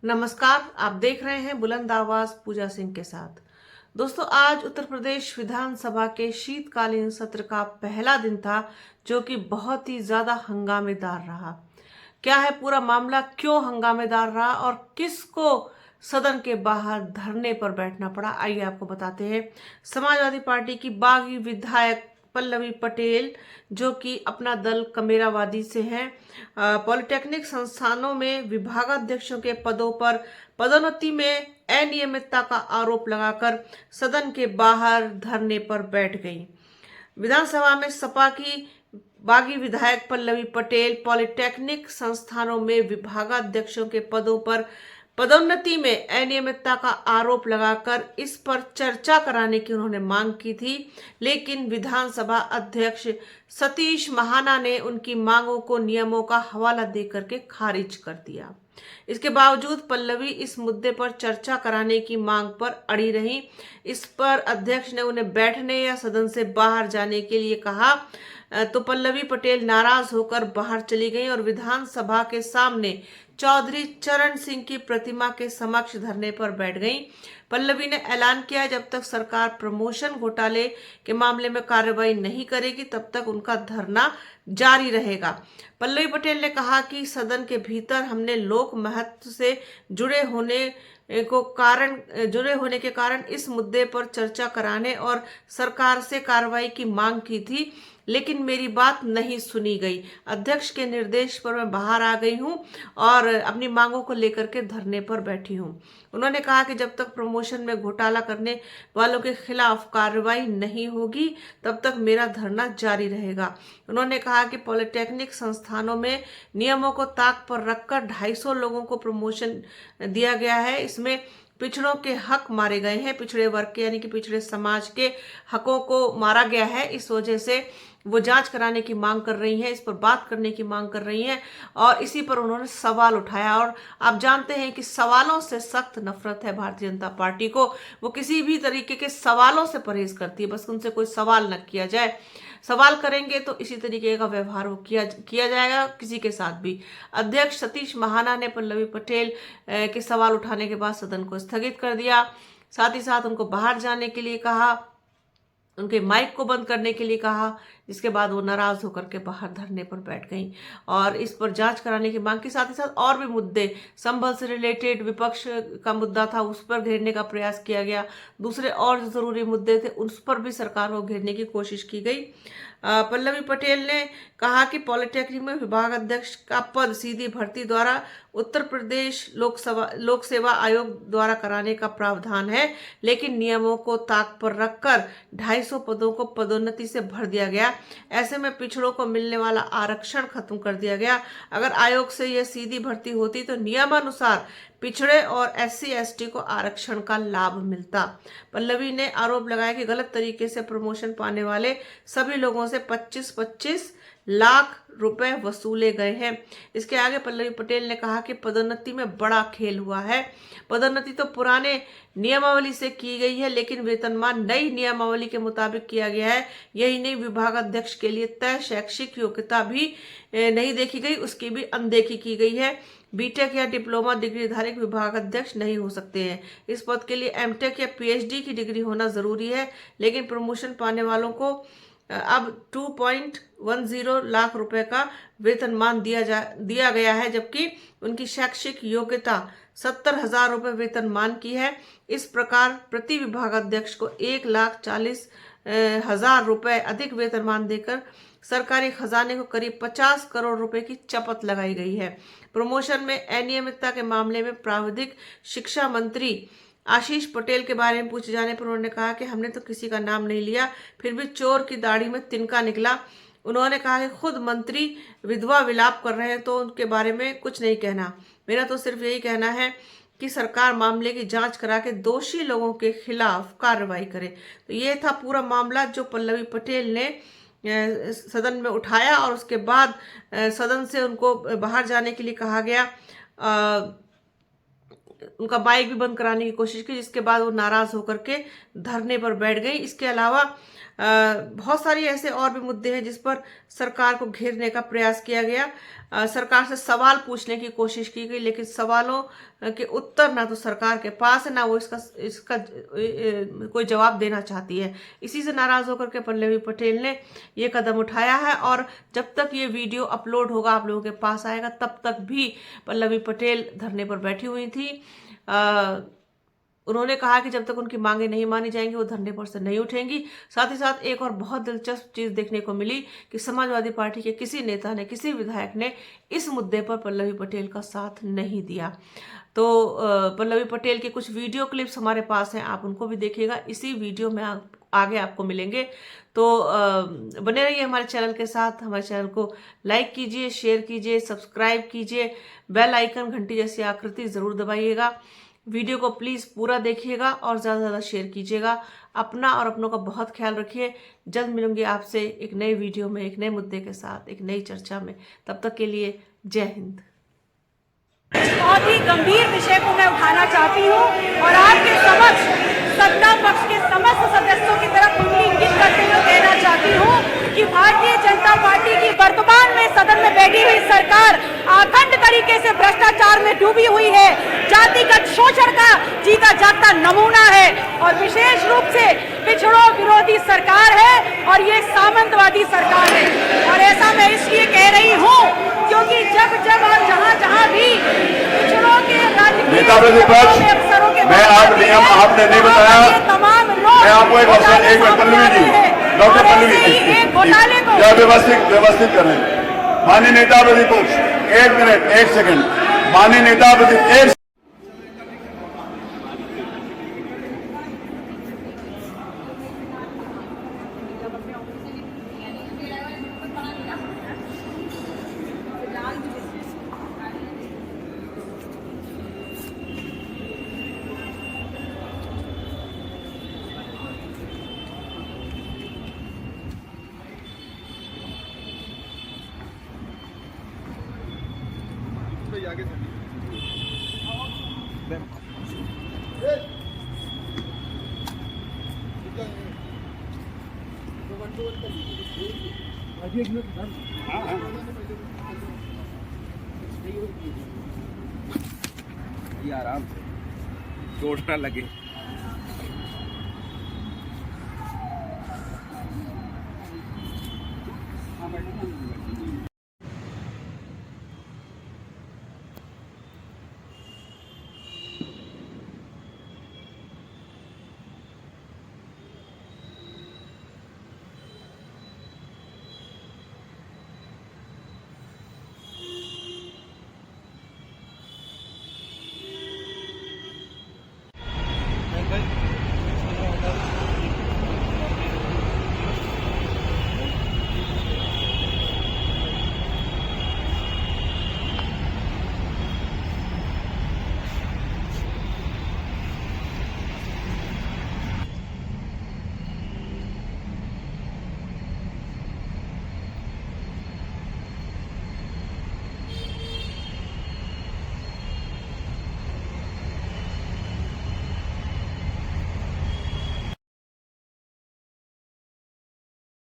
नमस्कार। आप देख रहे हैं बुलंद आवाज पूजा सिंह के साथ। दोस्तों, आज उत्तर प्रदेश विधानसभा के शीतकालीन सत्र का पहला दिन था, जो कि बहुत ही ज्यादा हंगामेदार रहा। क्या है पूरा मामला, क्यों हंगामेदार रहा और किसको सदन के बाहर धरने पर बैठना पड़ा, आइए आपको बताते हैं। समाजवादी पार्टी की बागी विधायक पल्लवी पटेल, जो कि अपना दल कमेरावादी से हैं, पॉलिटेक्निक संस्थानों में विभागाध्यक्षों के पदों पर पदोन्नति में अनियमितता का आरोप लगाकर सदन के बाहर धरने पर बैठ गई। विधानसभा में सपा की बागी विधायक पल्लवी पटेल पॉलिटेक्निक संस्थानों में विभागाध्यक्षों के पदों पर पदोन्नति में अनियमितता का आरोप लगाकर इस पर चर्चा कराने की उन्होंने मांग की थी, लेकिन विधानसभा अध्यक्ष सतीश महाना ने उनकी मांगों को नियमों का हवाला देकर के खारिज कर दिया। इसके बावजूद पल्लवी इस मुद्दे पर चर्चा कराने की मांग पर अड़ी रही। इस पर अध्यक्ष ने उन्हें बैठने या सदन से बाहर जाने के लिए कहा, तो पल्लवी पटेल नाराज होकर बाहर चली गई और विधानसभा के सामने चौधरी चरण सिंह की प्रतिमा के समक्ष धरने पर बैठ गई। पल्लवी ने ऐलान किया, जब तक सरकार प्रमोशन घोटाले के मामले में कार्रवाई नहीं करेगी तब तक उनका धरना जारी रहेगा। पल्लवी पटेल ने कहा कि सदन के भीतर हमने लोक महत्व से जुड़े होने के कारण इस मुद्दे पर चर्चा कराने और सरकार से कार्रवाई की मांग की थी, लेकिन मेरी बात नहीं सुनी गई। अध्यक्ष के निर्देश पर मैं बाहर आ गई हूं और अपनी मांगों को लेकर के धरने पर बैठी हूं। उन्होंने कहा कि जब तक प्रमोशन में घोटाला करने वालों के खिलाफ कार्रवाई नहीं होगी तब तक मेरा धरना जारी रहेगा। उन्होंने कहा कि पॉलिटेक्निक संस्थानों में नियमों को ताक पर रखकर 250 लोगों को प्रमोशन दिया गया है। इसमें पिछड़ों के हक मारे गए हैं, पिछड़े वर्ग के यानी कि पिछड़े समाज के हकों को मारा गया है। इस वजह से वो जांच कराने की मांग कर रही हैं, इस पर बात करने की मांग कर रही हैं और इसी पर उन्होंने सवाल उठाया। और आप जानते हैं कि सवालों से सख्त नफरत है भारतीय जनता पार्टी को। वो किसी भी तरीके के सवालों से परहेज करती है, बस उनसे कोई सवाल न किया जाए। सवाल करेंगे तो इसी तरीके का व्यवहार वो किया जाएगा किसी के साथ भी। अध्यक्ष सतीश महाना ने पल्लवी पटेल के सवाल उठाने के बाद सदन को स्थगित कर दिया। साथ ही साथ उनको बाहर जाने के लिए कहा, उनके माइक को बंद करने के लिए कहा, जिसके बाद वो नाराज होकर के बाहर धरने पर बैठ गई और इस पर जांच कराने की मांग के साथ ही साथ और भी मुद्दे, संभल से रिलेटेड विपक्ष का मुद्दा था, उस पर घेरने का प्रयास किया गया। दूसरे और जो जरूरी मुद्दे थे उस पर भी सरकार को घेरने की कोशिश की गई। पल्लवी पटेल ने कहा कि पॉलिटेक्निक में विभाग अध्यक्ष का पद सीधी भर्ती द्वारा उत्तर प्रदेश लोक सेवा आयोग द्वारा कराने का प्रावधान है, लेकिन नियमों को ताक पर रखकर 250 पदों को पदोन्नति से भर दिया गया। ऐसे में पिछड़ों को मिलने वाला आरक्षण खत्म कर दिया गया। अगर आयोग से यह सीधी भर्ती होती तो नियमानुसार पिछड़े और SC ST को आरक्षण का लाभ मिलता। पल्लवी ने आरोप लगाया कि गलत तरीके से प्रमोशन पाने वाले सभी लोगों से 25-25 लाख रुपए वसूले गए हैं। इसके आगे पल्लवी पटेल ने कहा कि पदोन्नति में बड़ा खेल हुआ है। पदोन्नति तो पुराने नियमावली से की गई है, लेकिन वेतनमान नई नियमावली के मुताबिक किया गया है। यही नहीं, विभाग अध्यक्ष के लिए तय शैक्षिक योग्यता भी नहीं देखी गई, उसकी भी अनदेखी की गई है। बीटेक या डिप्लोमा डिग्री धारक विभाग अध्यक्ष नहीं हो सकते हैं। इस पद के लिए MTech या PhD की डिग्री होना जरूरी है, लेकिन प्रमोशन पाने वालों को अब 2.10 लाख रुपए का वेतनमान दिया गया है, जबकि उनकी शैक्षिक योग्यता 70,000 रुपए वेतनमान की है। इस प्रकार प्रति विभाग अध्यक्ष को 1,40,000 रुपए अधिक वेतनमान देकर सरकारी खजाने को करीब 50 करोड़ रुपए की चपत लगाई गई है। प्रमोशन में अनियमितता के मामले में प्राविधिक शिक्षा मंत्री आशीष पटेल के बारे में पूछे जाने पर उन्होंने कहा कि हमने तो किसी का नाम नहीं लिया, फिर भी चोर की दाढ़ी में तिनका निकला। उन्होंने कहा कि खुद मंत्री विधवा विलाप कर रहे हैं तो उनके बारे में कुछ नहीं कहना। मेरा तो सिर्फ यही कहना है कि सरकार मामले की जांच करा के दोषी लोगों के खिलाफ कार्रवाई करे। तो ये था पूरा मामला जो पल्लवी पटेल ने सदन में उठाया और उसके बाद सदन से उनको बाहर जाने के लिए कहा गया। उनका बाइक भी बंद कराने की कोशिश की, जिसके बाद वो नाराज होकर के धरने पर बैठ गई। इसके अलावा बहुत सारी ऐसे और भी मुद्दे हैं जिस पर सरकार को घेरने का प्रयास किया गया। सरकार से सवाल पूछने की कोशिश की गई, लेकिन सवालों के उत्तर ना तो सरकार के पास है, ना वो इसका कोई जवाब देना चाहती है। इसी से नाराज होकर के पल्लवी पटेल ने ये कदम उठाया है, और जब तक ये वीडियो अपलोड होगा, आप लोगों के पास आएगा, तब तक भी पल्लवी पटेल धरने पर बैठी हुई थी। उन्होंने कहा कि जब तक उनकी मांगे नहीं मानी जाएंगी वो धरने पर से नहीं उठेंगी। साथ ही साथ एक और बहुत दिलचस्प चीज देखने को मिली कि समाजवादी पार्टी के किसी नेता ने, किसी विधायक ने इस मुद्दे पर पल्लवी पटेल का साथ नहीं दिया। तो पल्लवी पटेल के कुछ वीडियो क्लिप्स हमारे पास हैं, आप उनको भी देखिएगा, इसी वीडियो में आगे आपको मिलेंगे। तो बने रहिए हमारे चैनल के साथ। हमारे चैनल को लाइक कीजिए, शेयर कीजिए, सब्सक्राइब कीजिए, बेल आइकन घंटी जैसी आकृति जरूर दबाइएगा। वीडियो को प्लीज़ पूरा देखिएगा और ज़्यादा से ज़्यादा शेयर कीजिएगा। अपना और अपनों का बहुत ख्याल रखिए। जल्द मिलूंगी आपसे एक नए वीडियो में, एक नए मुद्दे के साथ, एक नई चर्चा में। तब तक के लिए जय हिंद। बहुत ही गंभीर विषय को मैं उठाना चाहती हूँ और आपके समक्ष सत्ता पक्ष के समस्त सदस्यों की तरफ उंगली इंगित करते हुए कहना चाहती हूँ कि भारतीय जनता पार्टी की वर्तमान में सदन में बैठी हुई सरकार अखंड तरीके से भ्रष्टाचार में डूबी हुई है, जातिगत शोषण का जीता जागता नमूना है और विशेष रूप से पिछड़ों विरोधी सरकार है और ये सामंतवादी सरकार है। और ऐसा मैं इसलिए कह रही हूँ क्योंकि जब जब और जहाँ भी पिछड़ों के नेता प्रतिपक्ष, मैं आप नियम आपने नहीं बताया, तमाम मैं आपको एक अवसर, एक मिनट पल्लवी जी, डॉक्टर पल्लवी जी, क्या व्यवस्थित कर रहे हैं। माननीय नेता प्रतिपक्ष, एक मिनट, एक सेकंड, माननीय नेता प्रतिपक्ष, आगे आराम से चोट ना लगे।